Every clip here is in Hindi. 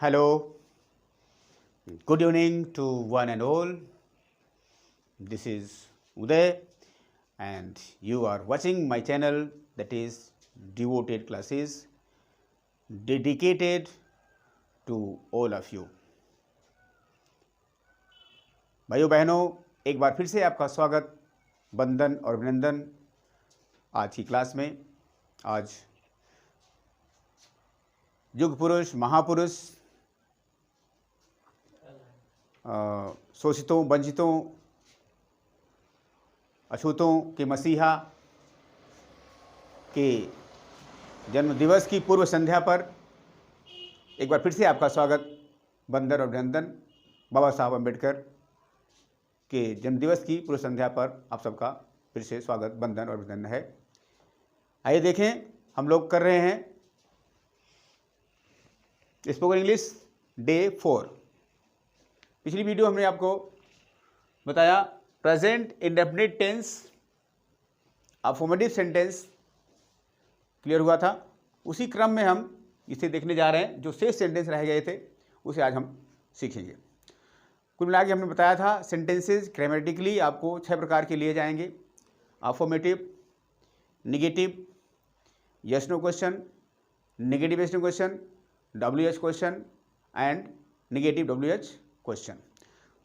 Hello, good evening to one and all. This is Uday, and you are watching my channel, that is Devoted Classes, dedicated to all of you. भाइयों बहनों, एक बार फिर से आपका स्वागत, वंदन और अभिनंदन आज की क्लास में। आज युग पुरुष, महापुरुष, शोषितों, वंचितों, अछूतों के मसीहा के जन्म दिवस की पूर्व संध्या पर एक बार फिर से आपका स्वागत, वंदन और अभिनंदन। बाबा साहब अम्बेडकर के जन्म दिवस की पूर्व संध्या पर आप सबका फिर से स्वागत, वंदन और अभिनंदन है। आइए देखें, हम लोग कर रहे हैं स्पोकन इंग्लिश डे 4। पिछली वीडियो हमने आपको बताया present indefinite tense, affirmative sentence clear हुआ था। उसी क्रम में हम इसे देखने जा रहे हैं। जो शेष सेंटेंस रह गए थे उसे आज हम सीखेंगे। कुल मिला के हमने बताया था सेंटेंसेस ग्रामेटिकली आपको 6 प्रकार के लिए जाएंगे: affirmative, negative, yes no question, negative yes no question, WH question and negative WH question.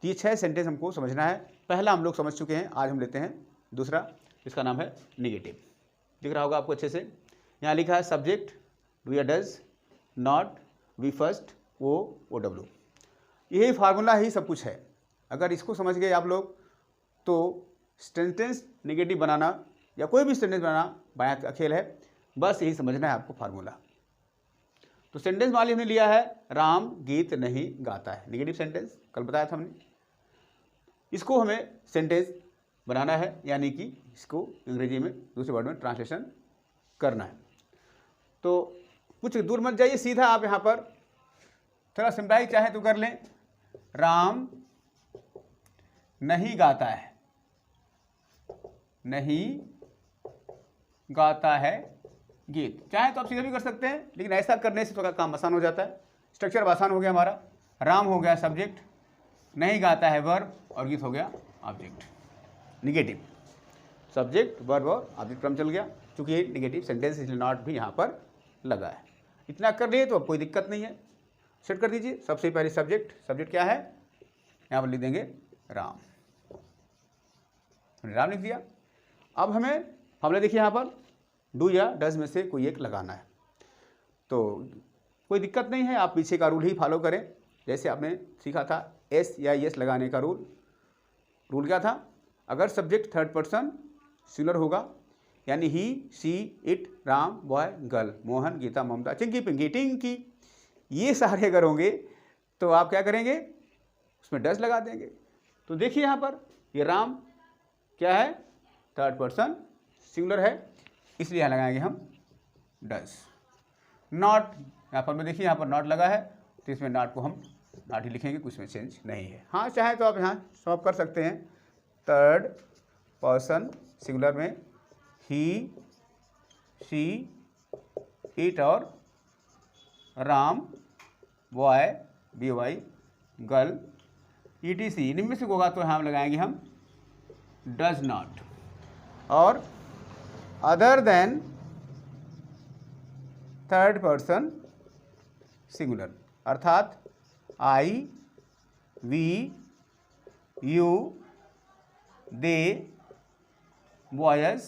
तो ये 6 सेंटेंस हमको समझना है। पहला हम लोग समझ चुके हैं, आज हम लेते हैं दूसरा, इसका नाम है निगेटिव। दिख रहा होगा आपको अच्छे से। यहाँ लिखा है सब्जेक्ट डू या does, not, V first, O W. यही फार्मूला ही सब कुछ है। अगर इसको समझ गए आप लोग तो सेंटेंस निगेटिव बनाना या कोई भी सेंटेंस बनाना बायां का खेल है। बस यही समझना है आपको फार्मूला। तो सेंटेंस वाली हमने लिया है राम गीत नहीं गाता है, निगेटिव सेंटेंस कल बताया था हमने। इसको हमें सेंटेंस बनाना है, यानी कि इसको अंग्रेजी में दूसरे वर्ड में ट्रांसलेशन करना है। तो कुछ दूर मत जाइए, सीधा आप यहाँ पर थोड़ा सिम्प्लाई चाहे तो कर लें। राम नहीं गाता है, नहीं गाता है गीत। चाहे तो आप सीधे भी कर सकते हैं, लेकिन ऐसा करने से थोड़ा काम आसान हो जाता है। स्ट्रक्चर आसान हो गया हमारा। राम हो गया सब्जेक्ट, नहीं गाता है वर्ब, और गीत हो गया ऑब्जेक्ट। निगेटिव सब्जेक्ट, वर्ब और ऑब्जेक्ट क्रम चल गया। क्योंकि ये निगेटिव सेंटेंस इसलिए नॉट भी यहाँ पर लगा है। इतना कर लिए तो अब कोई दिक्कत नहीं है। सेट कर दीजिए। सबसे पहले सब्जेक्ट क्या है, यहाँ पर लिख देंगे राम। हमने राम लिख दिया। अब हमने देखिए यहाँ पर डू या डज में से कोई एक लगाना है। तो कोई दिक्कत नहीं है, आप पीछे का रूल ही फॉलो करें। जैसे आपने सीखा था एस या यस लगाने का रूल क्या था? अगर सब्जेक्ट थर्ड पर्सन सिंगुलर होगा, यानी he, she, it, Ram, boy, girl, Mohan, Geeta, Mamta, Chinki, Pinki, Tinki, ये सारे अगर होंगे तो आप क्या करेंगे, उसमें डज लगा देंगे। तो देखिए यहाँ पर ये राम क्या है, थर्ड पर्सन सिंगुलर है, इसलिए यहाँ लगाएंगे हम डज। नॉट, यहाँ पर मैं देखिए यहाँ पर नॉट लगा है, तो इसमें नॉट को हम नॉट ही लिखेंगे, कुछ में चेंज नहीं है। हाँ, चाहे तो आप यहाँ सॉल्व कर सकते हैं। थर्ड पर्सन सिंगुलर में ही, शी, इट और Ram, boy, BY, girl, ETC, इनमें से होगा तो हम लगाएंगे हम डज नॉट। और other than third person singular, अर्थात I, we, you, they, boys,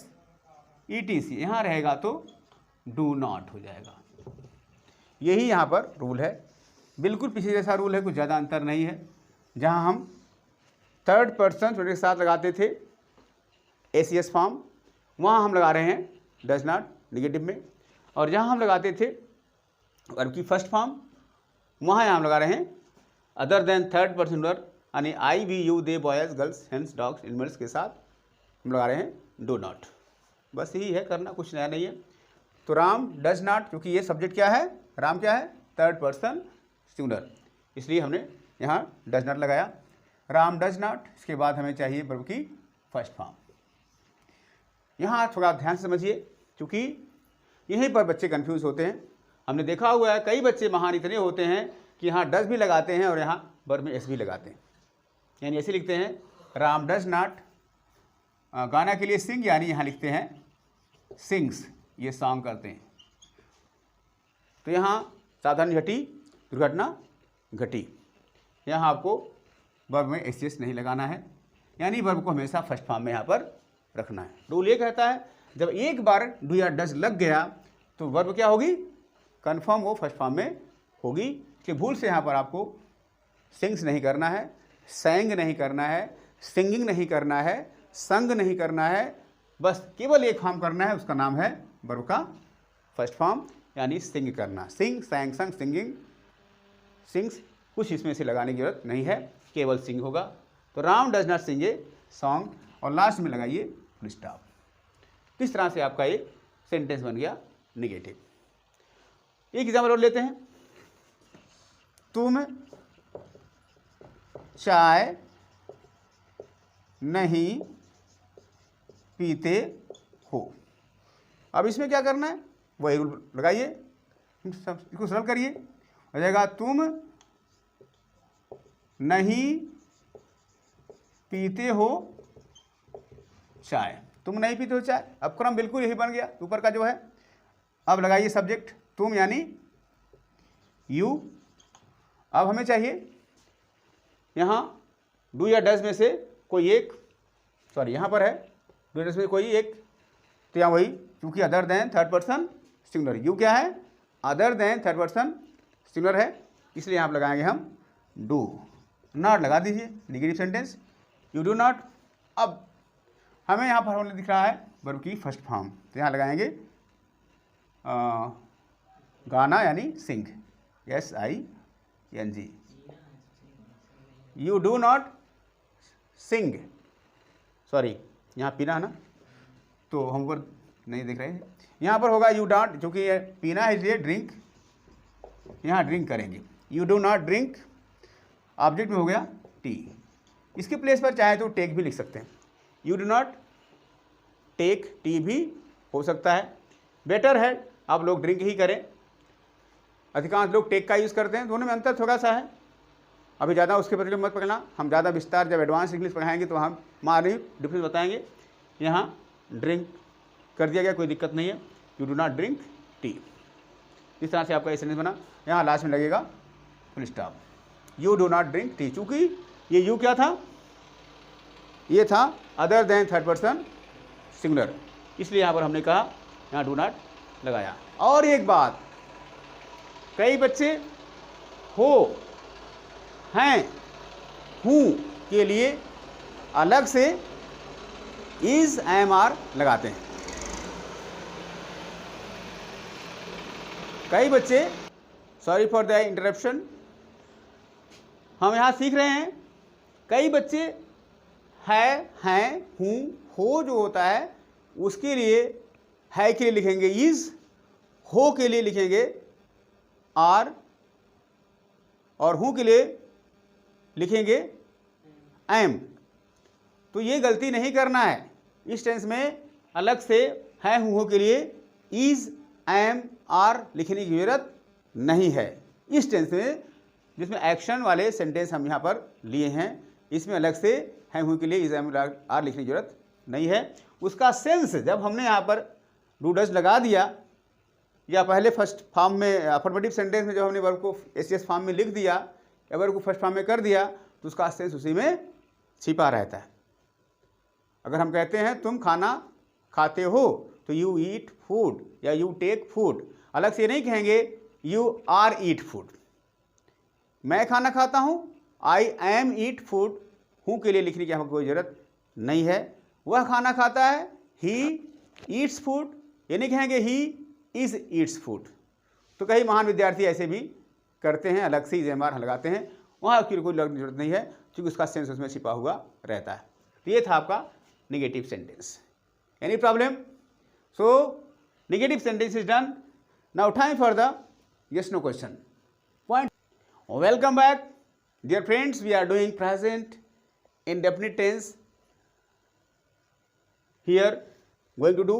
ETC, यहाँ रहेगा तो डू नॉट हो जाएगा। यही यहाँ पर रूल है। बिल्कुल पीछे जैसा रूल है, कुछ ज़्यादा अंतर नहीं है। जहाँ हम थर्ड पर्सन के साथ लगाते थे SES फॉर्म, वहाँ हम लगा रहे हैं डज नॉट निगेटिव में। और जहाँ हम लगाते थे वर्ब की फर्स्ट फॉर्म, वहाँ हम लगा रहे हैं other than third person singular, यानी I, we, you, they, boys, girls, hens, dogs, animals के साथ हम लगा रहे हैं डू नॉट। बस यही है करना, कुछ नया नहीं है। तो राम डज नॉट, क्योंकि ये सब्जेक्ट क्या है, राम क्या है, थर्ड पर्सन सिंगुलर, इसलिए हमने यहाँ डज नॉट लगाया। राम डज नॉट, इसके बाद हमें चाहिए वर्ब की फर्स्ट फॉर्म। यहाँ थोड़ा ध्यान से समझिए, क्योंकि यहीं पर बच्चे कंफ्यूज होते हैं। हमने देखा हुआ है कई बच्चे महान इतने होते हैं कि यहाँ डज भी लगाते हैं और यहाँ वर्ब में एस भी लगाते हैं। यानी ऐसे लिखते हैं राम डज नॉट, गाना के लिए सिंग, यानी यहाँ लिखते हैं सिंग्स, ये सॉन्ग करते हैं। तो यहाँ सावधानी घटी, दुर्घटना घटी। यहाँ आपको वर्ब में एस नहीं लगाना है, यानी वर्ब को हमेशा फर्स्ट फॉर्म में यहाँ पर रखना है। रूल ये कहता है जब एक बार डू या डज लग गया तो वर्ब क्या होगी, कन्फर्म वो फर्स्ट फॉर्म में होगी। कि भूल से यहाँ पर आपको सिंग्स नहीं करना है, सेंग नहीं करना है, सिंगिंग नहीं करना है, संग नहीं करना है, बस केवल एक फॉर्म करना है, उसका नाम है वर्ब का फर्स्ट फॉर्म, यानी सिंग करना। सिंग, सैंग, संग, सिंगिंग, सिंग्स, कुछ इसमें से लगाने की जरूरत नहीं है, केवल सिंग होगा। तो Ram does not sing a song, और लास्ट में लगाइए फुल स्टॉप। किस तरह से आपका ये सेंटेंस बन गया निगेटिव। एक एग्जाम्पल और लेते हैं। तुम चाय नहीं पीते हो। अब इसमें क्या करना है, वही रूल लगाइए, इसको सरल करिए। हो जाएगा तुम नहीं पीते हो चाय, तुम नहीं पीते हो चाय। अब क्रम बिल्कुल यही बन गया ऊपर का जो है। अब लगाइए सब्जेक्ट तुम यानी यू। अब हमें चाहिए यहाँ डू या डज में से कोई एक, सॉरी यहाँ पर है डू या डज में कोई एक, तो यहाँ वही, क्योंकि other than third person singular, you क्या है other than third person singular है, इसलिए यहाँ पर लगाएंगे हम डू। नॉट लगा दीजिए negative sentence, you do not. अब हमें यहाँ पर दिख रहा है वर्ब की फर्स्ट फॉर्म, तो यहाँ लगाएंगे गाना यानी sing, SING। You do not sing, sorry यहाँ पीना है ना, तो हम ऊपर नहीं देख रहे हैं। यहाँ पर होगा यू डॉट, चूँकि पीना है इसलिए ड्रिंक, यहाँ ड्रिंक करेंगे। You do not drink, object में हो गया टी। इसके प्लेस पर चाहे तो टेक भी लिख सकते हैं, you do not take tea भी हो सकता है। बेटर है आप लोग ड्रिंक ही करें, अधिकांश लोग टेक का यूज़ करते हैं, दोनों में अंतर थोड़ा सा है। अभी ज़्यादा उसके बदले मत पकड़ना, हम ज़्यादा विस्तार जब एडवांस इंग्लिश पढ़ाएंगे तो हम मारी डिफरेंस बताएंगे। यहाँ ड्रिंक कर दिया गया, कोई दिक्कत नहीं है, you do not drink tea. इस तरह से आपका ये सेंटेंस बना। यहाँ लास्ट में लगेगा full stop, you do not drink tea. चूँकि ये यू क्या था, ये था other than third person singular, इसलिए यहाँ पर हमने कहा यहाँ डू नॉट लगाया। और एक बात, कई बच्चे हो, हैं, हूँ के लिए अलग से इज, एम, आर लगाते हैं। कई बच्चे, सॉरी फॉर द इंटरप्शन, हम यहाँ सीख रहे हैं, कई बच्चे है, हैं, हूँ, हो जो होता है उसके लिए है के लिए लिखेंगे इज, हो के लिए लिखेंगे आर, और हूँ के लिए लिखेंगे एम। तो ये गलती नहीं करना है, इस टेंस में अलग से है, हूँ, हो के लिए इज, एम, आर लिखने की जरूरत नहीं है। इस टेंस में जिसमें एक्शन वाले सेंटेंस हम यहाँ पर लिए हैं, इसमें अलग से है, हूँ के लिए इज, एम, आर लिखने की जरूरत नहीं है। उसका सेंस जब हमने यहाँ पर डू डज लगा दिया, या पहले फर्स्ट फॉर्म में अफर्मेटिव सेंटेंस में जब हमने वर्ब को एस फॉर्म में लिख दिया या वर्ब को फर्स्ट फॉर्म में कर दिया, तो उसका सेंस उसी में छिपा रहता है। अगर हम कहते हैं तुम खाना खाते हो, तो यू ईट फूड या यू टेक फूड, अलग से नहीं कहेंगे यू आर ईट फूड। मैं खाना खाता हूँ, आई एम ईट फूड, हूँ के लिए लिखने की हमको कोई ज़रूरत नहीं है। वह खाना खाता है, ही ईट्स फूड, ये नहीं कहेंगे ही इज ईट्स फूड। तो कई महान विद्यार्थी ऐसे भी करते हैं, अलग से इज-एम-आर लगाते हैं, वहाँ की कोई लगने की जरूरत नहीं है, क्योंकि उसका सेंस उसमें छिपा हुआ रहता है। तो ये था आपका negative sentence. Any problem? So negative sentence is done. Now time for the yes no question point. Welcome back dear friends, we are doing present indefinite tense. Here going to do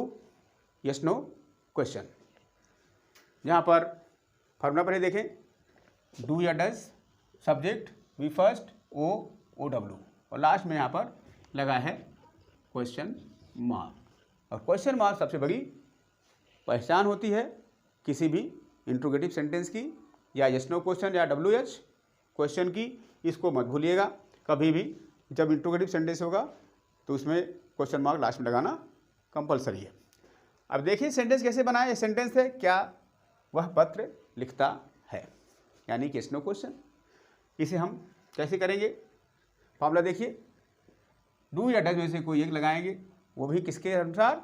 yes no question. यहाँ पर फॉर्मूला पहले देखें, डू या does, subject V first, O W, और लास्ट में यहाँ पर लगा है क्वेश्चन मार्क। और क्वेश्चन मार्क सबसे बड़ी पहचान होती है किसी भी इंट्रोगेटिव सेंटेंस की, या यस नो क्वेश्चन या WH क्वेश्चन की। इसको मत भूलिएगा कभी भी, जब इंट्रोगेटिव सेंटेंस होगा तो उसमें क्वेश्चन मार्क लास्ट में लगाना कंपलसरी है। अब देखिए सेंटेंस कैसे बनाए। ये सेंटेंस है, क्या वह पत्र लिखता है, यानी कि यस नो क्वेश्चन। इसे हम कैसे करेंगे, फॉर्मूला देखिए, डू या डज में से कोई एक लगाएंगे, वो भी किसके अनुसार,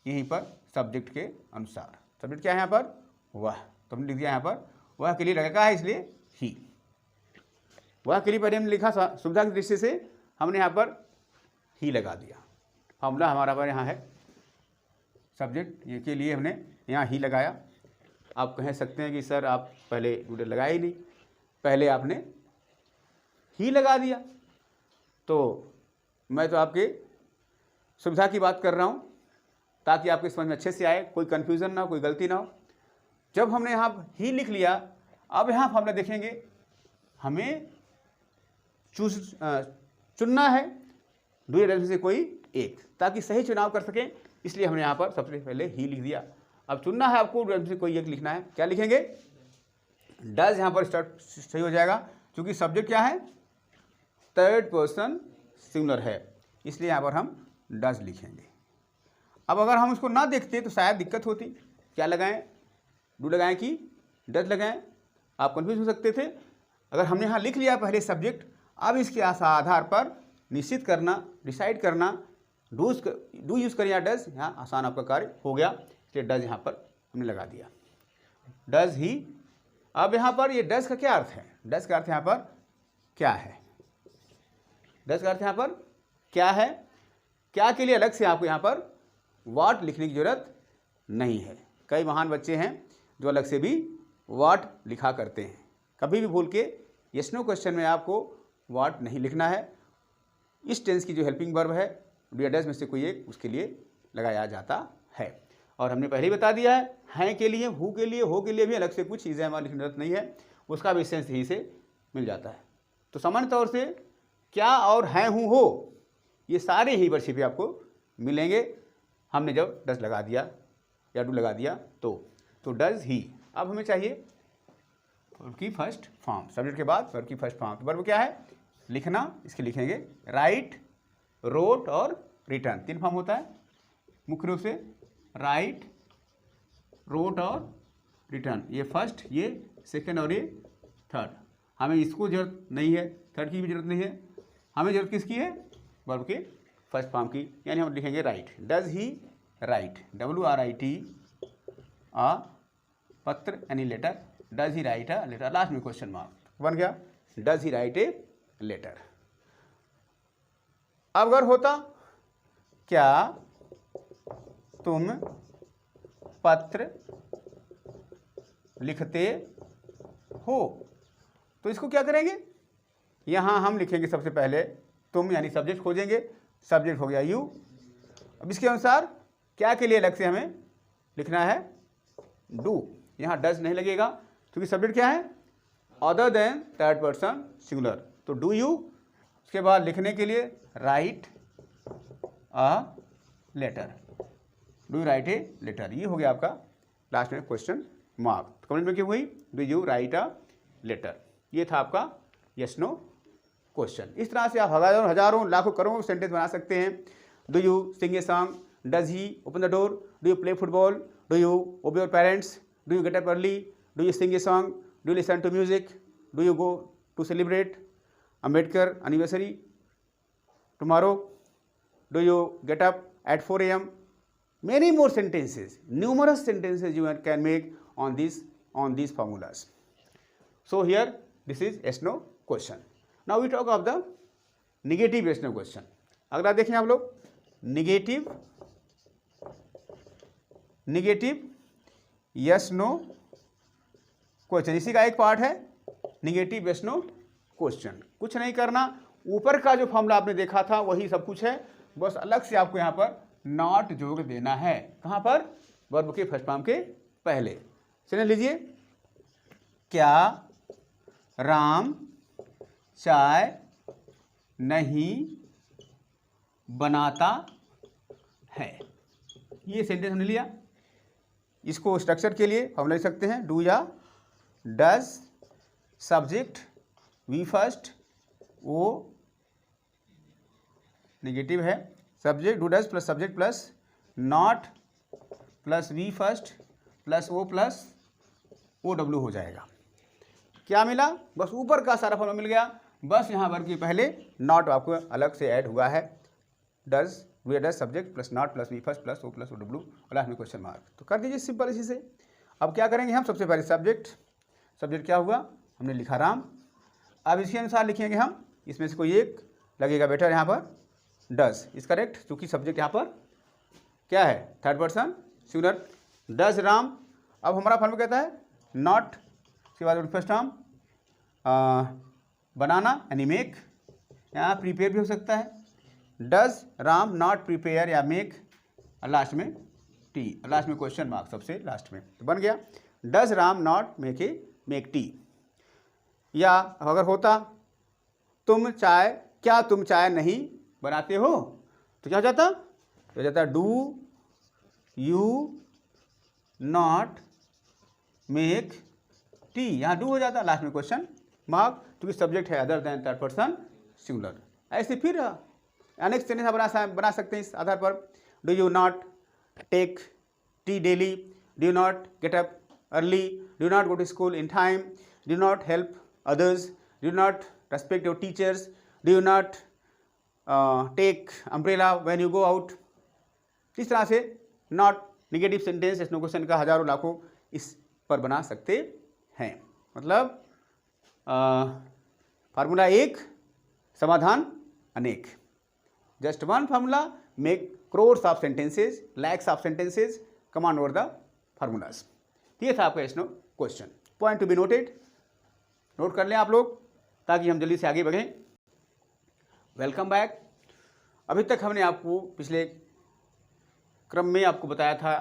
यहीं पर सब्जेक्ट के अनुसार। सब्जेक्ट क्या है यहाँ पर, वह, तो हमने लिख दिया यहाँ पर वह के लिए लगा है, इसलिए ही। वह के लिए पहले हमने लिखा सुविधा की दृष्टि से, हमने यहाँ पर ही लगा दिया। फॉर्मूला हमारा पर यहाँ है, सब्जेक्ट ये के लिए हमने यहाँ ही लगाया। आप कह सकते हैं कि सर आप पहले डूडे लगाए ही नहीं, पहले आपने ही लगा दिया। तो मैं तो आपके सुविधा की बात कर रहा हूँ ताकि आपके समझ में अच्छे से आए, कोई कन्फ्यूज़न ना हो, कोई गलती ना हो। जब हमने यहाँ ही लिख लिया, अब यहाँ फॉर्मूला देखेंगे, हमें चुनना है डू या डज में से कोई एक, ताकि सही चुनाव कर सकें, इसलिए हमने यहाँ पर सबसे पहले ही लिख दिया। अब चुनना है आपको, डू या डज में से कोई एक लिखना है, क्या लिखेंगे, डज यहाँ पर स्टार्ट सही हो जाएगा, क्योंकि सब्जेक्ट क्या है, थर्ड पर्सन सिंगुलर है, इसलिए यहाँ पर हम डज लिखेंगे। अब अगर हम उसको ना देखते तो शायद दिक्कत होती, क्या लगाएं, डू लगाएं कि डज लगाएं, आप कंफ्यूज हो सकते थे। अगर हमने यहाँ लिख लिया पहले सब्जेक्ट, अब इसके आधार पर निश्चित करना, डिसाइड करना, डू यूज़ करें या डज, यहाँ आसान आपका कार्य हो गया, इसलिए डज यहाँ पर हमने लगा दिया, डज ही। अब यहाँ पर ये डज का क्या अर्थ है, डज का अर्थ यहाँ पर क्या है, डज का अर्थ यहाँ पर क्या है, क्या के लिए अलग से आपको यहाँ पर वाट लिखने की जरूरत नहीं है। कई महान बच्चे हैं जो अलग से भी वाट लिखा करते हैं, कभी भी भूल के यस नो क्वेश्चन में आपको वाट नहीं लिखना है। इस टेंस की जो हेल्पिंग वर्ब है, डू या डज में से कोई एक उसके लिए लगाया जाता है। और हमने पहले ही बता दिया है के लिए, हु के लिए, हो के लिए भी अलग से कुछ चीज़ें हमारी लिखने की जरूरत नहीं है, उसका भी सेंस ही से मिल जाता है। तो सामान्य तौर से क्या और हैं, हूँ, हो, ये सारे ही वर्षी पे आपको मिलेंगे। हमने जब डज लगा दिया या डू लगा दिया तो डज ही। अब हमें चाहिए वर्ब की फर्स्ट फॉर्म, सब्जेक्ट के बाद वर्ब की फर्स्ट फॉर्म। तो वर्ब क्या है, लिखना, इसके लिखेंगे राइट, रोट और रिटर्न, 3 फॉर्म होता है मुख्य रूप से, राइट, रोट और रिटर्न। ये फर्स्ट, ये सेकंड और ये थर्ड। हमें इसको जरूरत नहीं है, थर्ड की भी जरूरत नहीं है, हमें जरूरत किसकी है, वर्ब के फर्स्ट फॉर्म की, यानी हम लिखेंगे write. Does he write, WRIT आ पत्र यानी letter, does he write a letter, last में क्वेश्चन मार्क बन गया, does he write a letter. अब अगर होता, क्या तुम पत्र लिखते हो, तो इसको क्या करेंगे, यहाँ हम लिखेंगे सबसे पहले तुम, यानी सब्जेक्ट खोजेंगे, सब्जेक्ट हो गया यू। अब इसके अनुसार क्या के लिए अलग से हमें लिखना है, डू, यहाँ डज नहीं लगेगा क्योंकि सब्जेक्ट क्या है, other than third person singular, तो डू यू। उसके बाद लिखने के लिए write a letter, do you write a letter, ये हो गया आपका लास्ट में क्वेश्चन मार्क। कमेंट में क्यों हुई, do you write a letter, ये था आपका यस नो क्वेश्चन। इस तरह से आप हजारों लाखों करोड़ों सेंटेंस बना सकते हैं। Do you sing a song, does he open the door, do you play football, do you obey your parents, do you get up early, do you sing a song, do you listen to music, do you go to celebrate Ambedkar anniversary tomorrow, do you get up at 4 AM? Many more sentences, numerous sentences you can make on these formulas. So here this is yes no question. Now we talk of the negative yes no question. अगला देखें आप लोग, negative yes no question, इसी का एक पार्ट है negative yes no क्वेश्चन। कुछ नहीं करना, ऊपर का जो फॉर्मूला आपने देखा था वही सब कुछ है, बस अलग से आपको यहाँ पर नॉट जोड़ देना है। कहाँ पर, वर्ब के फर्स्ट फॉर्म के पहले। चलिए लीजिए, क्या राम चाय नहीं बनाता है। ये सेंटेंस हमने लिया। इसको स्ट्रक्चर के लिए हम लिख सकते हैं डू या डज, सब्जेक्ट वी फर्स्ट, वो नेगेटिव है, subject do does plus subject plus not plus V first plus O plus O W हो जाएगा। क्या मिला? बस ऊपर का सारा फॉर्मूला मिल गया, बस यहाँ पर कि पहले नॉट आपको अलग से ऐड हुआ है। Does V does subject plus not plus V first plus O W और लास्ट में क्वेश्चन मार्क। तो कर दीजिए सिंपल इसी से। अब क्या करेंगे हम? सबसे पहले सब्जेक्ट क्या हुआ? हमने लिखा राम। अब इसके अनुसार लिखेंगे हम, इसमें से कोई एक लगेगा बेटर यहाँ पर डज इज करेक्ट, क्योंकि सब्जेक्ट यहाँ पर क्या है? Third person singular, does Ram. अब हमारा फॉर्मूला कहता है नॉट, उसके बाद फर्स्ट टर्म बनाना यानी मेक, यहाँ प्रिपेयर भी हो सकता है। डज राम नॉट प्रिपेयर या मेक, लास्ट में टी, लास्ट में क्वेश्चन मार्क सबसे लास्ट में, तो बन गया does Ram not make tea. या अगर होता क्या तुम चाय नहीं बनाते हो, तो क्या हो जाता? तो हो जाता do you not make tea, यहाँ डू हो जाता, लास्ट में क्वेश्चन मार्क, क्योंकि सब्जेक्ट है other than third person singular. ऐसे फिर अनेक सेंटेंस बना सकते हैं इस आधार पर। Do you not take tea daily, do you not get up early, do not go to school in time, do not help others, do not respect your teachers, do you not take umbrella when you go out। इस तरह से नॉट निगेटिव सेंटेंस एसनो क्वेश्चन का हजारों लाखों इस पर बना सकते हैं। मतलब फार्मूला एक, समाधान अनेक। Just one formula make crores of sentences, lakhs of sentences, command over the formulas. ये था आपका एसनो question. Point to be noted, note कर लें आप लोग ताकि हम जल्दी से आगे बढ़ें। Welcome back. अभी तक हमने आपको पिछले क्रम में आपको बताया था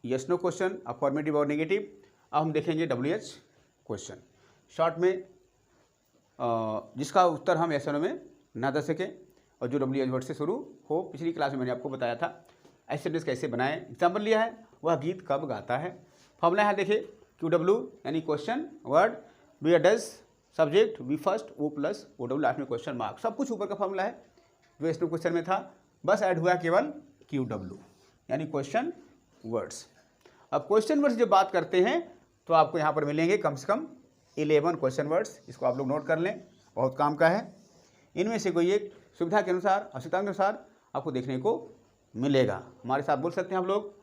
यस नो क्वेश्चन, अफर्मेटिव और नेगेटिव। अब हम देखेंगे WH क्वेश्चन शॉर्ट में, जिसका उत्तर हम यस नो में ना दे सकें और जो WH वर्ड से शुरू हो। पिछली क्लास में मैंने आपको बताया था ऐसे सेंटेंस कैसे बनाएं। एग्जाम्पल लिया है, वह गीत कब गाता है। फॉर्मूला है देखिए QW यानी question word, be does subject V first O plus O W, last में क्वेश्चन मार्क। सब कुछ ऊपर का फॉर्मूला है जो इसमें क्वेश्चन में था, बस ऐड हुआ केवल QW यानी क्वेश्चन वर्ड्स। अब क्वेश्चन वर्ड्स जब बात करते हैं तो आपको यहाँ पर मिलेंगे कम से कम 11 क्वेश्चन वर्ड्स। इसको आप लोग नोट कर लें, बहुत काम का है। इनमें से कोई एक सुविधा के अनुसार, आवश्यकता के अनुसार आपको देखने को मिलेगा। हमारे साथ बोल सकते हैं आप लोग,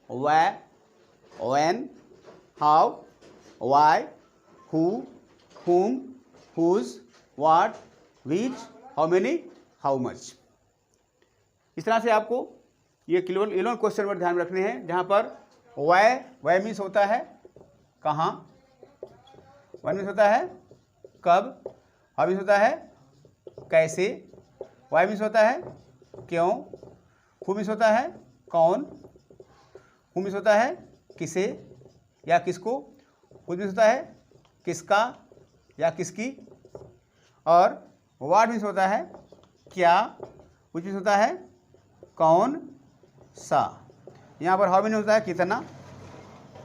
why, when, how, why, who, whom, whose, what, which, how many, how much। इस तरह से आपको ये केवल 11 क्वेश्चन वर्ड ध्यान रखने हैं, जहाँ पर वाई मीन्स होता है कहाँ, वाई मीन्स होता है कब, हाउ मीन्स होता है कैसे, वाई मीन्स होता है क्यों, हु मीन्स होता है कौन, हु मीन्स होता है किसे या किसको, व्हिच मीन्स होता है किसका या किसकी, और व्हाट मीन्स होता है क्या, व्हिच मीन्स होता है कौन सा। यहाँ पर हाउ मीन्स होता है कितना,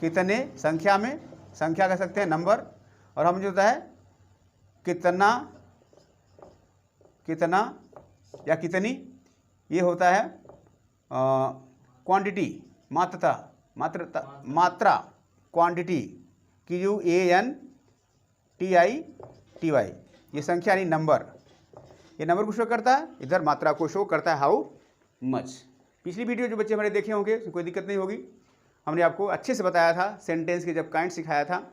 कितने संख्या में, संख्या कह सकते हैं नंबर, और हाउ मीन्स होता है कितना, कितना या कितनी। ये होता है क्वांटिटी, मात्रा, क्वांटिटी, QUANTITY, ये संख्या नहीं नंबर। ये नंबर को शो करता है, इधर मात्रा को शो करता है हाउ मच। पिछली वीडियो जो बच्चे हमारे देखे होंगे कोई दिक्कत नहीं होगी। हमने आपको अच्छे से बताया था सेंटेंस के जब काइंड सिखाया था,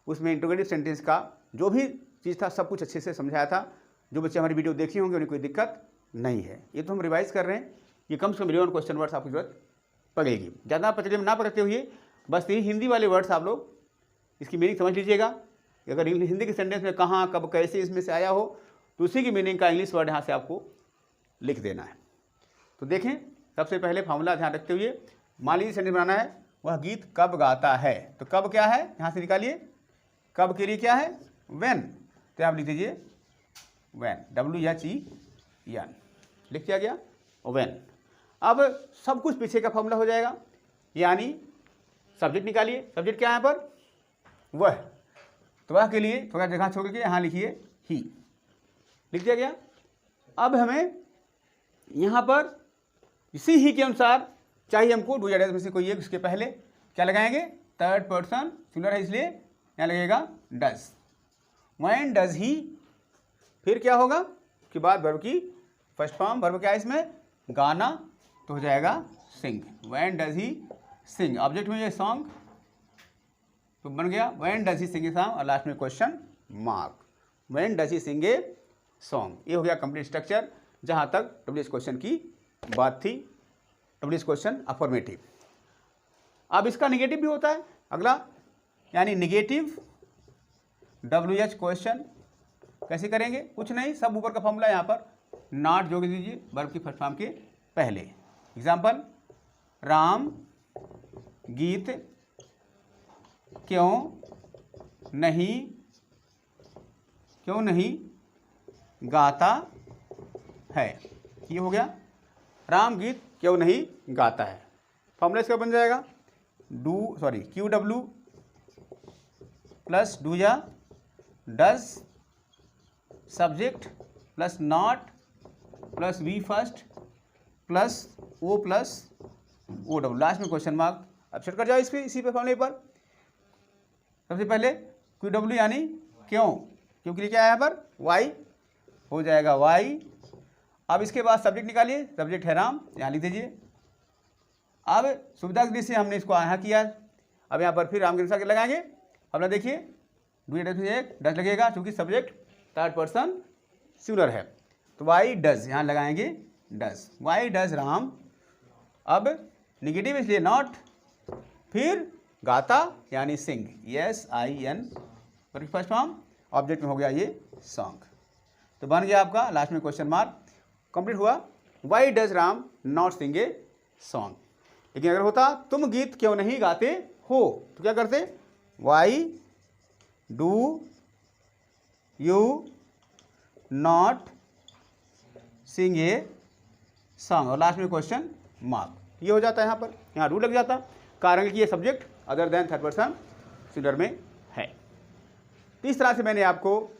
उसमें इंट्रोगेटिव सेंटेंस का जो भी चीज़ था सब कुछ अच्छे से समझाया था। जो बच्चे हमारी वीडियो देखे होंगे उन्हें कोई दिक्कत नहीं है। ये तो हम रिवाइज कर रहे हैं। ये कम से कम 11 क्वेश्चन वर्ड्स आपको जरूरत पड़ेगी। ज़्यादा प्रचलित ना पढ़ते हुए बस यही हिंदी वाले वर्ड्स आप लोग इसकी मीनिंग समझ लीजिएगा। अगर हिंदी के सेंटेंस में कहाँ कब कैसे इसमें से आया हो तो उसी की मीनिंग का इंग्लिश वर्ड यहाँ से आपको लिख देना है। तो देखें, सबसे पहले फार्मूला ध्यान रखते हुए, मान लीजिए सेंटेंस बनाना है वह गीत कब गाता है। तो कब क्या है, यहाँ से निकालिए, कब के लिए क्या है, व्हेन, तो आप लिख दीजिए व्हेन, WHEN, लिख दिया गया व्हेन। अब सब कुछ पीछे का फॉर्मूला हो जाएगा, यानी सब्जेक्ट निकालिए, सब्जेक्ट क्या है यहाँ पर, वह, तो वह के लिए थोड़ा जगह छोड़ के यहाँ लिखिए ही, लिख दिया गया। अब हमें यहाँ पर इसी ही के अनुसार चाहिए हमको डू या डज में से कोई एक, उसके पहले क्या लगाएंगे, थर्ड पर्सन सिंगुलर है इसलिए यहाँ लगेगा डज। व्हेन डज ही, फिर क्या होगा कि बाद वर्ब की फर्स्ट फॉर्म, वर्ब क्या है इसमें, गाना, तो हो जाएगा sing. When does he sing, object में ये सॉन्ग तो बन गया when does he sing a song, और लास्ट में question mark, when does he sing a song. ये हो गया कंप्लीट स्ट्रक्चर जहाँ तक WH क्वेश्चन की बात थी, WH क्वेश्चन अफर्मेटिव। अब इसका निगेटिव भी होता है अगला, यानी निगेटिव WH क्वेश्चन कैसे करेंगे, कुछ नहीं, सब ऊपर का फॉर्मूला यहाँ पर, नॉट जोड़ दीजिए वर्ब की फर्स्ट फॉर्म के पहले। एग्जाम्पल, राम गीत क्यों नहीं गाता है, ये हो गया, राम गीत क्यों नहीं गाता है। फॉर्मूला इसका बन जाएगा QW प्लस डू या does, subject plus not plus V first plus O plus OW, last में क्वेश्चन मार्क। अब सेट कर जाओ इस पे, इसी पे फॉर्मूले पर। सबसे पहले QW यानी क्यों, क्योंकि लिए क्या है यहाँ पर, वाई, हो जाएगा वाई। अब इसके बाद सब्जेक्ट निकालिए, सब्जेक्ट है राम, यहाँ लिख दीजिए। अब सुविधा के दृष्टि से हमने इसको यहाँ किया, अब यहाँ पर फिर राम के अनुसार लगाएंगे। अब ना देखिए डू या डज में एक डज लगेगा, क्योंकि सब्जेक्ट थर्ड पर्सन सिंगुलर है, तो वाई डज यहाँ लगाएंगे डज, वाई डज राम। अब निगेटिव इसलिए नॉट, फिर गाता यानी सिंग, SIN फर्स्ट फॉर्म, ऑब्जेक्ट में हो गया ये सॉन्ग, तो बन गया आपका लास्ट में क्वेश्चन मार्क। कंप्लीट हुआ, why does Ram not sing a song. लेकिन अगर होता तुम गीत क्यों नहीं गाते हो, तो क्या करते, why do you not sing a song, और लास्ट में क्वेश्चन मार्क। ये हो जाता है यहाँ पर, यहाँ डू लग जाता, कारण कि ये subject other than third person singular में है। तो इस तरह से मैंने आपको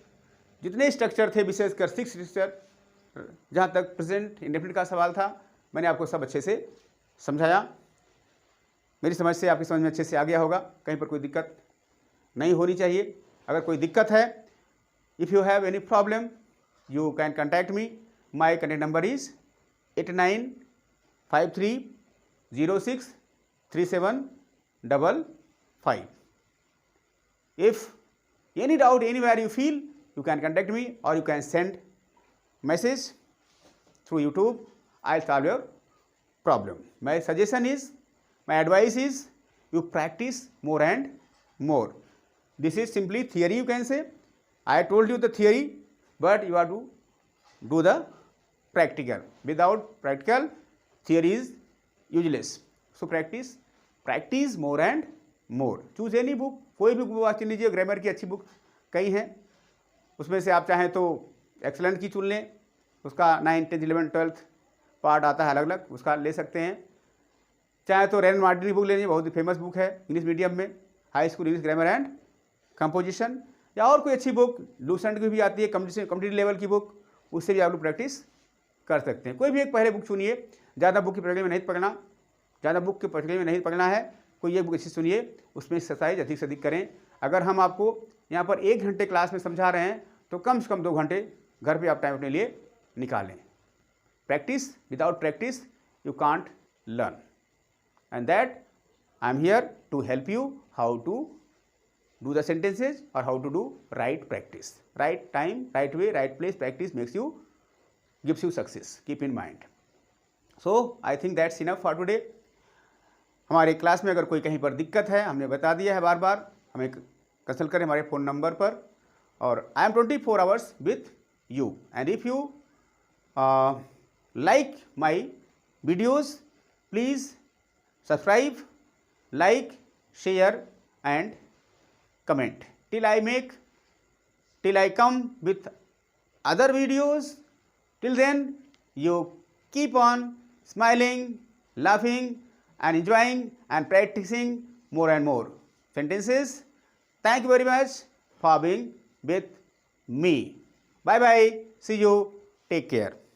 जितने स्ट्रक्चर थे, विशेषकर 6 स्ट्रक्चर, जहाँ तक प्रेजेंट इंडेफिनिट का सवाल था, मैंने आपको सब अच्छे से समझाया। मेरी समझ से आपकी समझ में अच्छे से आ गया होगा, कहीं पर कोई दिक्कत नहीं होनी चाहिए। अगर कोई दिक्कत है, if you have any problem you can contact me, my contact number is 8953063755। If any doubt anywhere you feel, you can contact me or you can send message through YouTube. I'll solve your problem. My suggestion is, my advice is, you practice more and more. This is simply theory, you can say. I told you the theory, but you have to do the practical. Without practical, theory is useless. So practice more and more. Choose any book, कोई भी बुक चुन लीजिए, ग्रामर की अच्छी बुक कई हैं, उसमें से आप चाहें तो एक्सेलेंट की चुन लें, उसका 9, 10, 11, 12 पार्ट आता है अलग अलग, उसका ले सकते हैं। चाहे तो रेन मार्टिन की बुक ले लीजिए, बहुत ही फेमस बुक है इंग्लिश मीडियम में, high school English grammar and composition. या और कोई अच्छी बुक लूसेंट की भी आती है, कम्पिटिटिव लेवल की बुक, उससे भी आप लोग प्रैक्टिस कर सकते हैं। कोई भी एक पहले बुक सुनिए, ज़्यादा बुक की प्रक्रिया में नहीं पढ़ना, ज़्यादा बुक की प्रक्रिया में नहीं पढ़ना है, कोई एक बुक अच्छी सुनिए, उसमें एक्सरसाइज अधिक से अधिक करें। अगर हम आपको यहाँ पर 1 घंटे क्लास में समझा रहे हैं, तो कम से कम 2 घंटे घर पे आप टाइम अपने लिए निकालें। Practice, without practice you can't learn, and that I am here to help you how to do the sentences or how to do right practice, right time, right way, right place. Practice makes you, gives you success, keep in mind. So I think that's enough for today. हमारे क्लास में अगर कोई कहीं पर दिक्कत है, हमने बता दिया है, बार बार हमें कंसल्ट करें हमारे फ़ोन नंबर पर, और I am 24 hours with you. And if you like my videos, please subscribe like, share and comment. Till I come with other videos. Till then, you keep on smiling, laughing and enjoying and practicing more and more sentences. Thank you very much for being with me. Bye bye. See you. Take care.